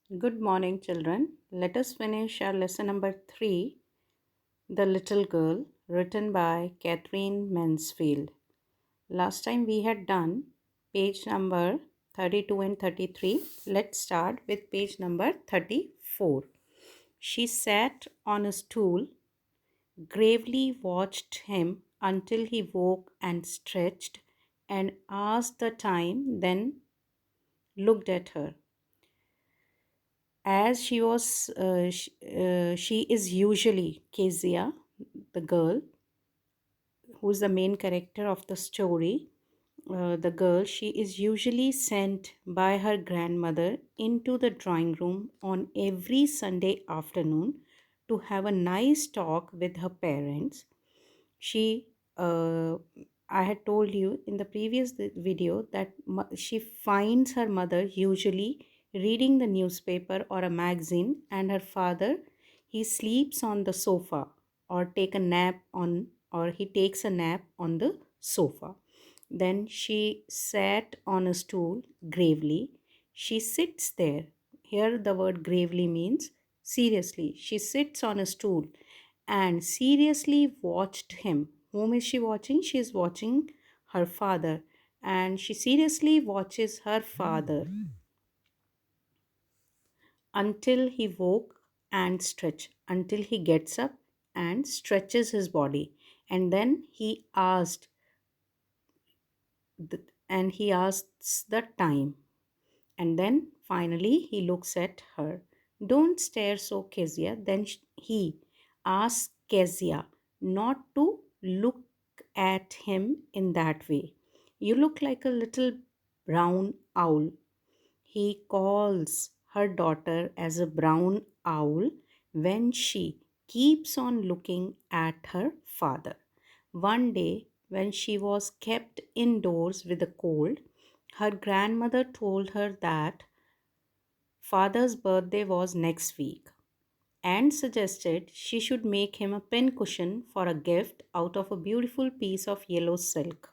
Good morning, children. Let us finish our lesson number 3, The Little Girl, written by Catherine Mansfield. Last time we had done page number 32 and 33. Let's start with page number 34. She sat on a stool, gravely watched him until he woke and stretched, and asked the time, then looked at her. As she is usually Kezia, the girl who's the main character of the story. The girl, she is usually sent by her grandmother into the drawing room on every Sunday afternoon to have a nice talk with her parents. She I had told you in the previous video that she finds her mother usually reading the newspaper or a magazine, and her father, he sleeps on the sofa or he takes a nap on the sofa. Then she sat on a stool gravely. She sits there. Here the word gravely means seriously. She sits on a stool and seriously watched him. Whom is she watching? She is watching her father, and she seriously watches her father until he woke and stretched, until he gets up and stretches his body. And then the, he asks the time. And then finally he looks at her. Don't stare so, Kezia. Then he asks Kezia not to look at him in that way. You look like a little brown owl. He calls her daughter as a brown owl when she keeps on looking at her father. One day, when she was kept indoors with a cold, her grandmother told her that father's birthday was next week and suggested she should make him a pincushion for a gift out of a beautiful piece of yellow silk.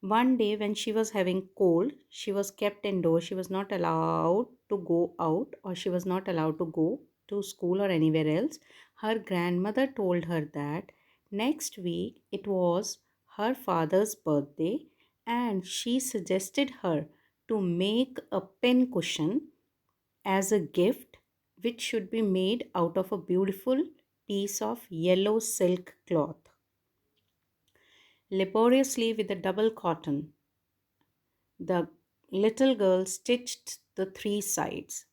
One day, when she was having cold, she was kept indoors. She was not allowed to go out, or she was not allowed to go to school or anywhere else. Her grandmother told her that next week it was her father's birthday, and she suggested her to make a pin cushion as a gift, which should be made out of a beautiful piece of yellow silk cloth. Laboriously, with a double cotton, the little girl stitched the three sides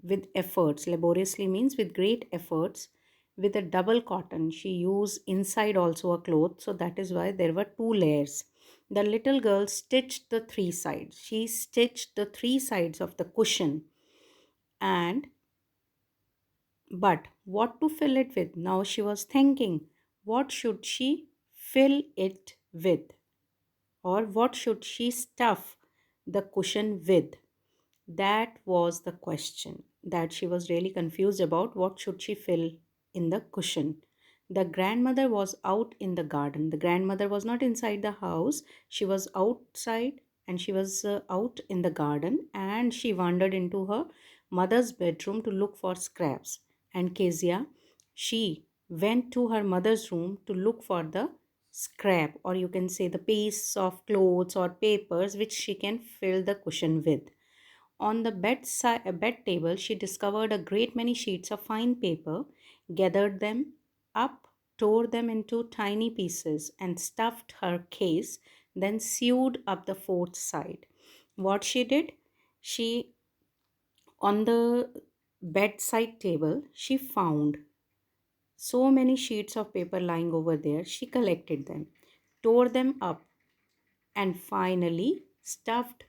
with efforts. Laboriously means with great efforts. With a double cotton, she used inside also a cloth, so that is why there were two layers. The little girl stitched the three sides. She stitched the three sides of the cushion, and but what to fill it with? Now she was thinking, what should she fill it with? Or what should she stuff the cushion with? That was the question that she was really confused about. What should she fill in the cushion? The grandmother was out in the garden. The grandmother was not inside the house. She was outside, and she was out in the garden, and she wandered into her mother's bedroom to look for scraps. And Kezia, she went to her mother's room to look for the scrap, or you can say the piece of clothes or papers which she can fill the cushion with. On the bed table, she discovered a great many sheets of fine paper, gathered them up, tore them into tiny pieces, and stuffed her case, then sewed up the fourth side. What she did? She, on the bedside table, she found so many sheets of paper lying over there. She collected them, tore them up, and finally stuffed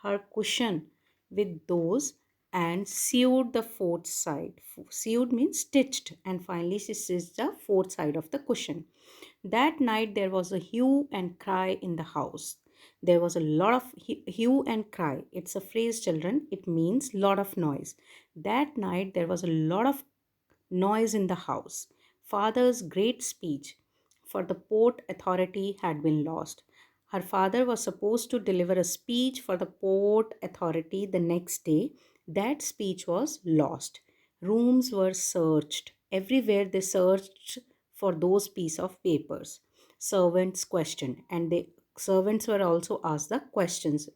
her cushion with those and sewed the fourth side. Sewed means stitched, and finally she stitched the fourth side of the cushion. That night there was a hue and cry in the house. There was a lot of hue and cry. It's a phrase, children. It means lot of noise. That night there was a lot of noise in the house. Father's great speech for the Port Authority had been lost. Her father was supposed to deliver a speech for the Port Authority the next day, That speech was lost. Rooms were searched. Everywhere they searched for those piece of papers. Servants questioned, and the servants were also asked the questions,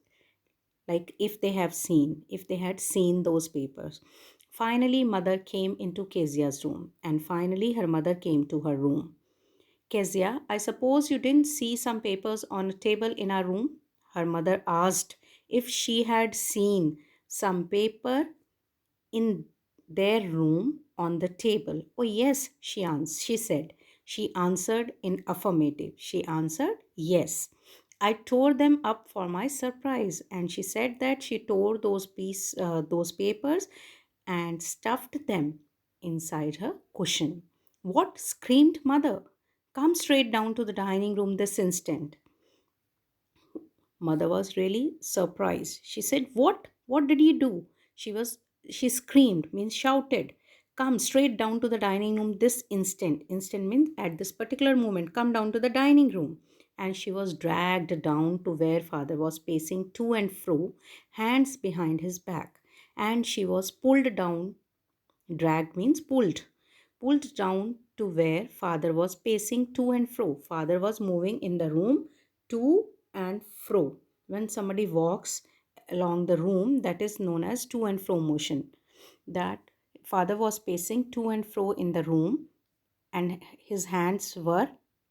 like if they had seen those papers. Finally, mother came into Kezia's room, and finally her mother came to her room. Kezia, I suppose you didn't see some papers on a table in our room? Her mother asked if she had seen some paper in their room on the table. Oh, yes, she said. She answered in affirmative. She answered, yes. I tore them up for my surprise. And she said that she tore those papers and stuffed them inside her cushion. What? Screamed mother. Come straight down to the dining room this instant. Mother was really surprised. She said, what? What did you do? She screamed, means shouted. Come straight down to the dining room this instant. Instant means at this particular moment. Come down to the dining room. And she was dragged down to where father was pacing to and fro, hands behind his back. And she was pulled down. Dragged means pulled. Pulled down to where father was pacing to and fro. Father was moving in the room to and fro. When somebody walks along the room, that is known as to and fro motion. That father was pacing to and fro in the room, and his hands were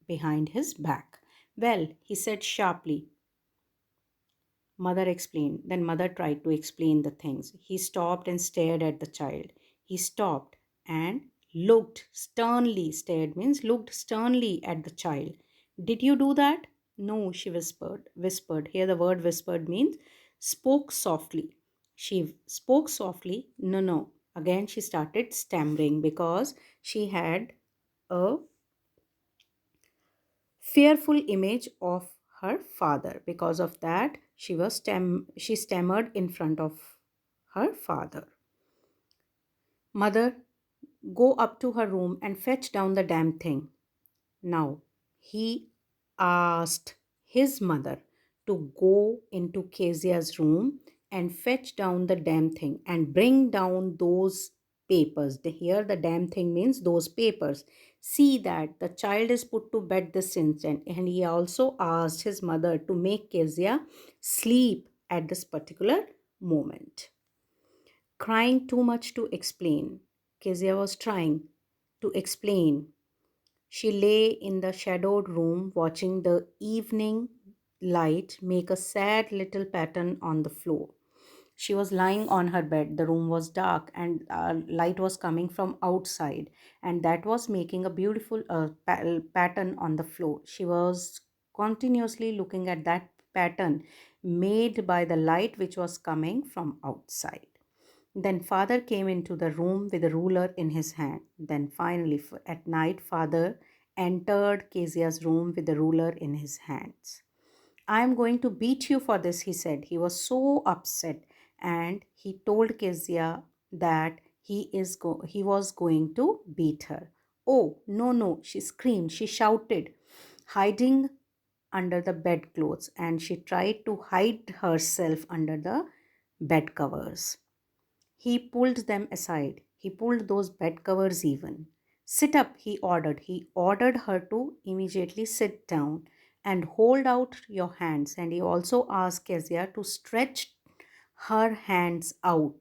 behind his back. Well, he said sharply. Mother explained. Then mother tried to explain the things. He stopped and stared at the child. He stopped and looked sternly. Stared means looked sternly at the child. Did you do that? No, she whispered. Whispered. Here the word whispered means spoke softly. She spoke softly. No, no. Again she started stammering because she had a fearful image of her father. Because of that, she stammered in front of her father. Mother, go up to her room and fetch down the damn thing. Now, he asked his mother to go into Kezia's room and fetch down the damn thing and bring down those papers. Here, the damn thing means those papers. See that the child is put to bed this instant. And he also asked his mother to make Kezia sleep at this particular moment. Crying too much to explain. Kezia was trying to explain. She lay in the shadowed room watching the evening light make a sad little pattern on the floor. She was lying on her bed. The room was dark and light was coming from outside, and that was making a beautiful pattern on the floor. She was continuously looking at that pattern made by the light which was coming from outside. Then father came into the room with a ruler in his hand. Then finally, at night, father entered Kezia's room with the ruler in his hands. I am going to beat you for this, he said. He was so upset, and he told Kezia that he was going to beat her. Oh, no, no, she screamed, she shouted, hiding under the bedclothes, and she tried to hide herself under the bed covers. He pulled them aside. He pulled those bed covers even. Sit up, he ordered. He ordered her to immediately sit down and hold out your hands. And he also asked Kezia to stretch her hands out.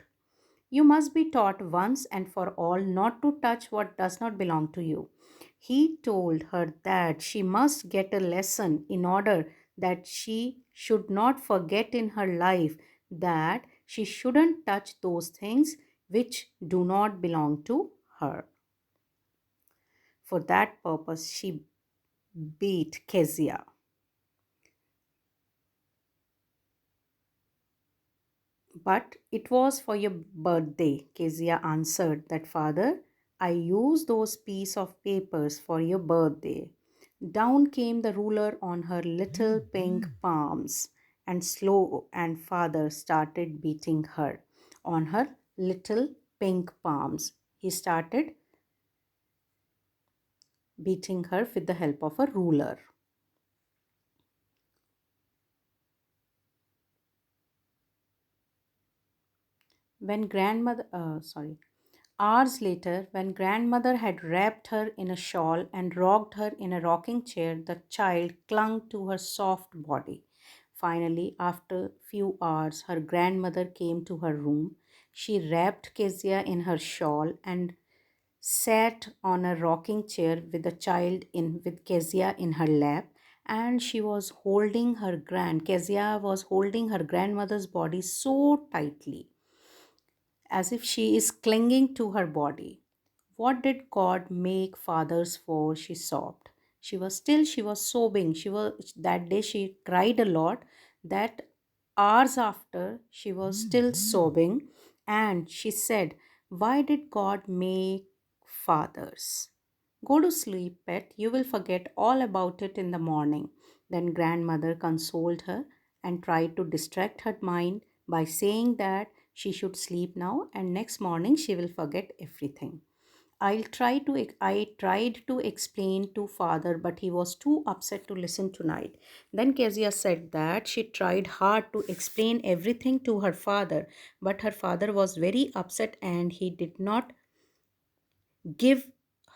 You must be taught once and for all not to touch what does not belong to you. He told her that she must get a lesson in order that she should not forget in her life that she shouldn't touch those things which do not belong to her. For that purpose, she beat Kezia. But it was for your birthday, Kezia answered that father, I used those piece of papers for your birthday. Down came the ruler on her little pink palms, and slow and father started beating her on her little pink palms. He started beating her with the help of a ruler. When grandmother, sorry, Hours later, when grandmother had wrapped her in a shawl and rocked her in a rocking chair, the child clung to her soft body. Finally, after few hours, her grandmother came to her room. She wrapped Kezia in her shawl and sat on a rocking chair with the child in with Kezia in her lap, and she was holding her grand Kezia was holding her grandmother's body so tightly as if she is clinging to her body. What did God make fathers for? She sobbed. She was sobbing. She was that day she cried a lot. That hours after she was still sobbing, and she said, why did God make fathers? Go to sleep, pet. You will forget all about it in the morning. Then grandmother consoled her and tried to distract her mind by saying that she should sleep now and next morning she will forget everything. I tried to explain to father, but he was too upset to listen tonight. Then Kezia said that she tried hard to explain everything to her father, but her father was very upset and he did not give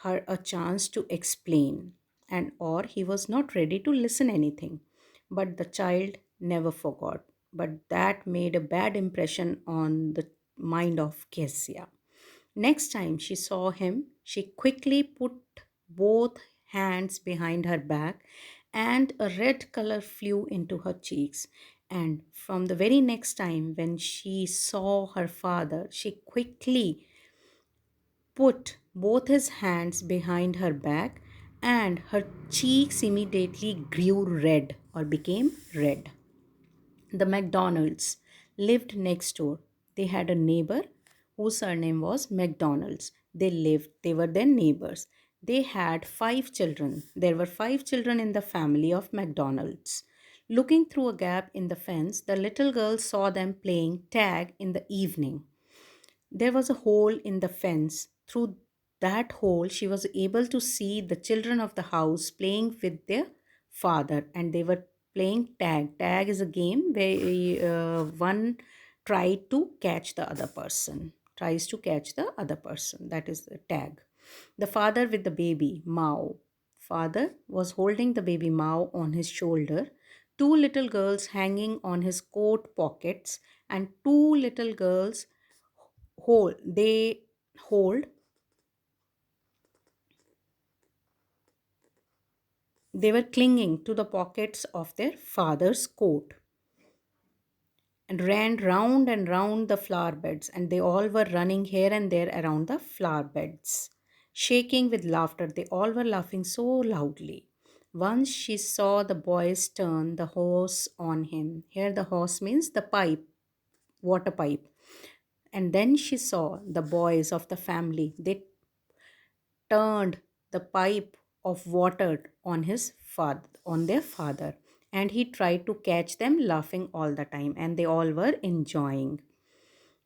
her a chance to explain, and or he was not ready to listen anything. But the child never forgot, but that made a bad impression on the mind of Kezia. Next time she saw him, she quickly put both hands behind her back, and a red color flew into her cheeks. And from the very next time when she saw her father, she quickly put both his hands behind her back, and her cheeks immediately grew red or became red. The McDonalds lived next door. They had a neighbor whose surname was McDonald's. They were their neighbors. They had 5 children. There were 5 children in the family of McDonald's. Looking through a gap in the fence, the little girl saw them playing tag in the evening. There was a hole in the fence. Through that hole, she was able to see the children of the house playing with their father, and they were playing tag. Tag is a game where one tried to catch the other person, tries to catch the other person. That is the tag. The father with the baby, Mao. Father was holding the baby Mao on his shoulder, two little girls hanging on his coat pockets, and two little girls hold they were clinging to the pockets of their father's coat and ran round and round the flower beds, and they all were running here and there around the flower beds, shaking with laughter. They all were laughing so loudly. Once she saw the boys turn the hose on him. Here the hose means the pipe, water pipe. And then she saw the boys of the family. They turned the pipe of water on their father, and he tried to catch them, laughing all the time, and they all were enjoying.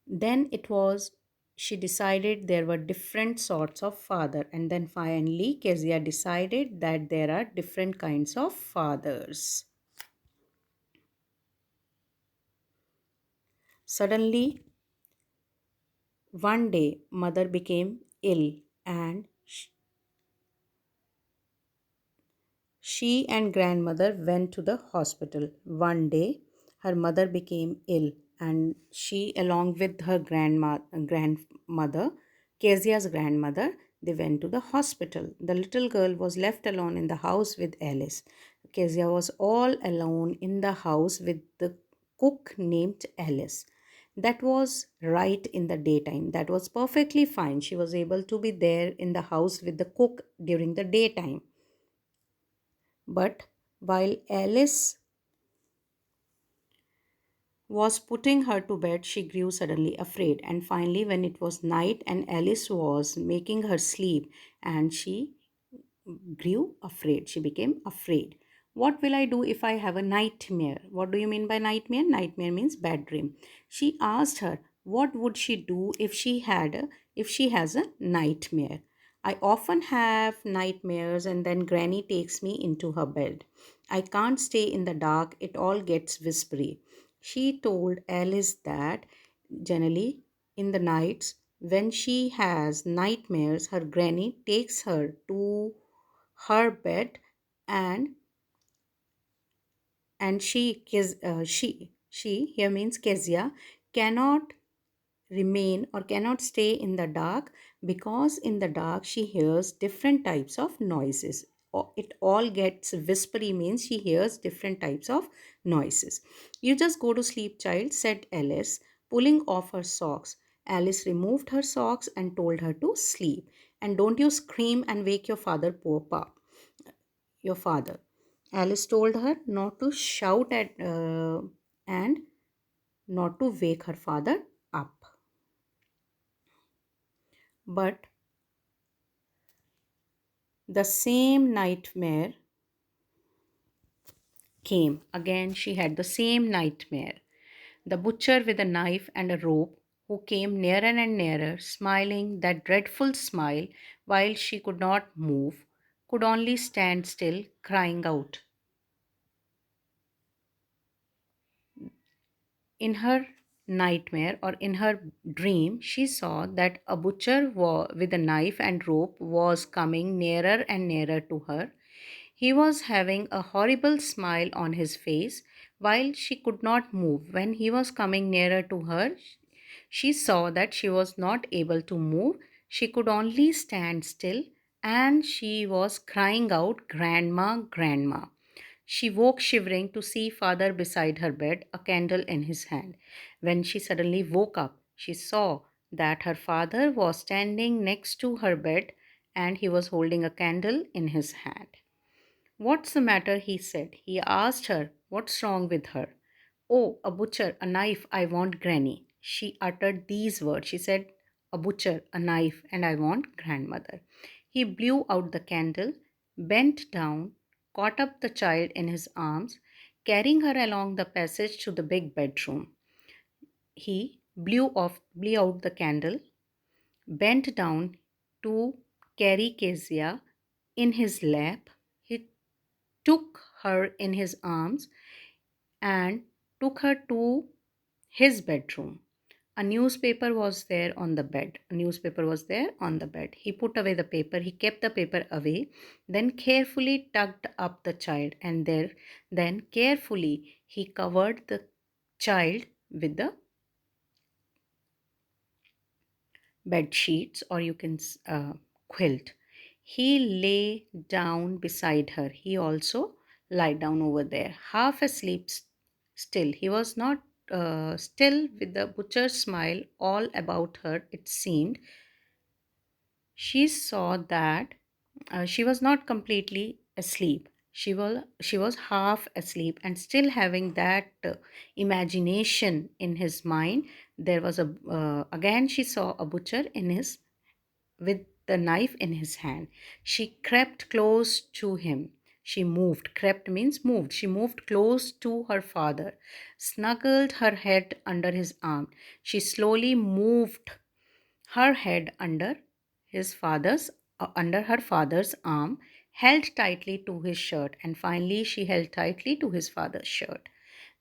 Then it was she decided there were different sorts of father, and then finally Kezia decided that there are different kinds of fathers. Suddenly one day mother became ill, and she and grandmother went to the hospital. One day, her mother became ill, and she, along with her grandmother, Kezia's grandmother, they went to the hospital. The little girl was left alone in the house with Alice. Kezia was all alone in the house with the cook named Alice. That was right in the daytime. That was perfectly fine. She was able to be there in the house with the cook during the daytime. But while Alice was putting her to bed, she grew suddenly afraid. And finally, when it was night and Alice was making her sleep, and she grew afraid, she became afraid. What will I do if I have a nightmare? What do you mean by nightmare? Nightmare means bad dream. She asked her, what would she do if she has a nightmare? I often have nightmares, and then Granny takes me into her bed. I can't stay in the dark, it all gets whispery. She told Alice that generally In the nights, when she has nightmares, her granny takes her to her bed and she here means Kezia cannot remain or cannot stay in the dark because in the dark she hears different types of noises. It all gets whispery means she hears different types of noises. You just go to sleep, child, said Alice, pulling off her socks. Alice removed her socks and told her to sleep. And don't you scream and wake your father, poor pap, your father. Alice told her not to shout at and not to wake her father up. But the same nightmare came. Again, she had the same nightmare. The butcher with a knife and a rope, who came nearer and nearer, smiling that dreadful smile while she could not move, could only stand still, crying out. In her nightmare or in her dream, she saw that a butcher with a knife and rope was coming nearer and nearer to her. He was having a horrible smile on his face while she could not move. When he was coming nearer to her, she saw that she was not able to move. She could only stand still and she was crying out, "Grandma, Grandma." She woke shivering to see father beside her bed, a candle in his hand. When she suddenly woke up, she saw that her father was standing next to her bed and he was holding a candle in his hand. "What's the matter?" he said. He asked her what's wrong with her. "Oh, a butcher, a knife, I want Granny." She uttered these words. She said, "A butcher, a knife, and I want grandmother." He blew out the candle, bent down, caught up the child in his arms, carrying her along the passage to the big bedroom. He blew out the candle, bent down to carry Kezia in his lap. He took her in his arms and took her to his bedroom. A newspaper was there on the bed. A newspaper was there on the bed. He put away the paper. He kept the paper away, then carefully tucked up the child, and then carefully he covered the child with the bed sheets, or you can quilt. He lay down beside her. He also lay down over there, half asleep still. He was not still, with the butcher's smile all about her, it seemed. She saw that she was not completely asleep. She was half asleep and still having that imagination in his mind. There was a again she saw a butcher in his with the knife in his hand. She crept close to him. She moved. Crept means moved. She moved close to her father, snuggled her head under his arm. She slowly moved her head under her father's arm, held tightly to his shirt, and finally she held tightly to his father's shirt.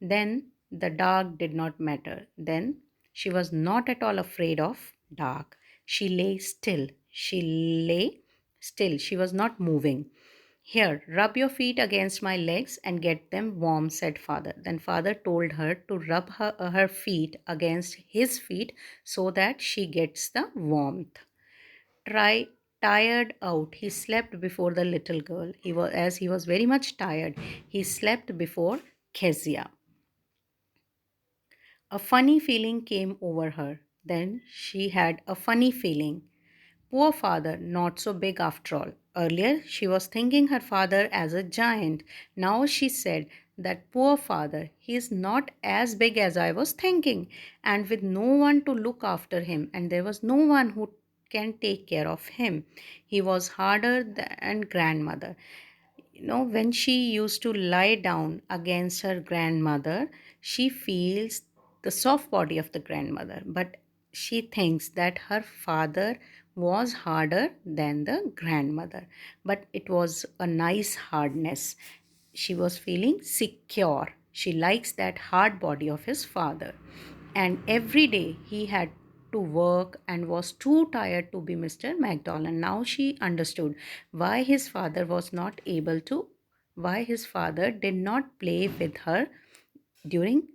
Then the dark did not matter. Then she was not at all afraid of dark. She lay still. She lay still. She was not moving. "Here, rub your feet against my legs and get them warm," said father. Then father told her to rub her feet against his feet so that she gets the warmth. Try Tired out, he slept before the little girl. He was very much tired. He slept before Kezia. A funny feeling came over her. Then she had a funny feeling. Poor father, not so big after all. Earlier, she was thinking her father as a giant. Now she said, "That poor father, he is not as big as I was thinking, and with no one to look after him, and there was no one who can take care of him. He was harder than grandmother." When she used to lie down against her grandmother, she feels the soft body of the grandmother, but she thinks that her father was harder than the grandmother, but it was a nice hardness. She was feeling secure. She likes that hard body of his father, and every day he had to work and was too tired to be Mr. McDonald. Now she understood why his father was not able to, why his father did not play with her during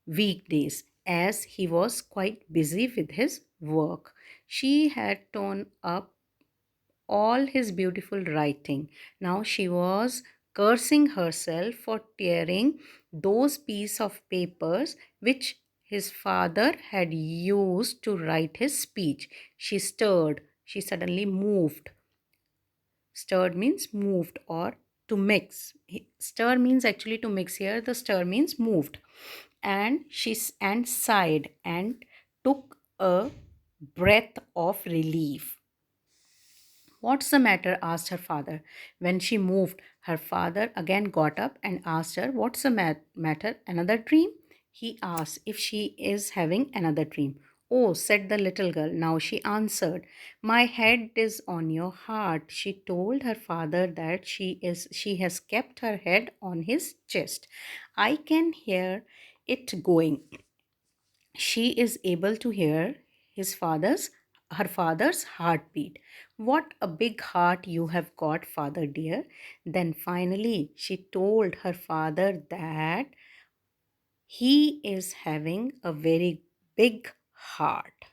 weekdays as he was quite busy with his work. She had torn up all his beautiful writing. Now she was cursing herself for tearing those pieces of papers which his father had used to write his speech. She stirred. She suddenly moved. Stirred means moved or to mix. Stir means actually to mix. Here the stir means moved. And and sighed and took a breath of relief. What's the matter? Asked her father. When she moved, her father again got up and asked her, what's the matter? Another dream? He asked if she is having another dream. Oh, said the little girl. Now she answered, my head is on your heart. She told her father that she has kept her head on his chest. I can hear it going. She is able to hear his father's her father's heartbeat. What a big heart you have got, father dear. Then finally she told her father that he is having a very big heart.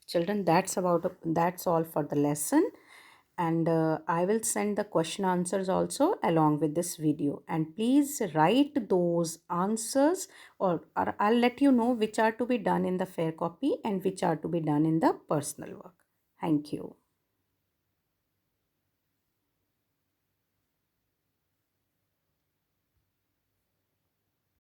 Children, that's all for the lesson, and I will send the question answers also along with this video, and please write those answers, or I'll let you know which are to be done in the fair copy and which are to be done in the personal work. Thank you.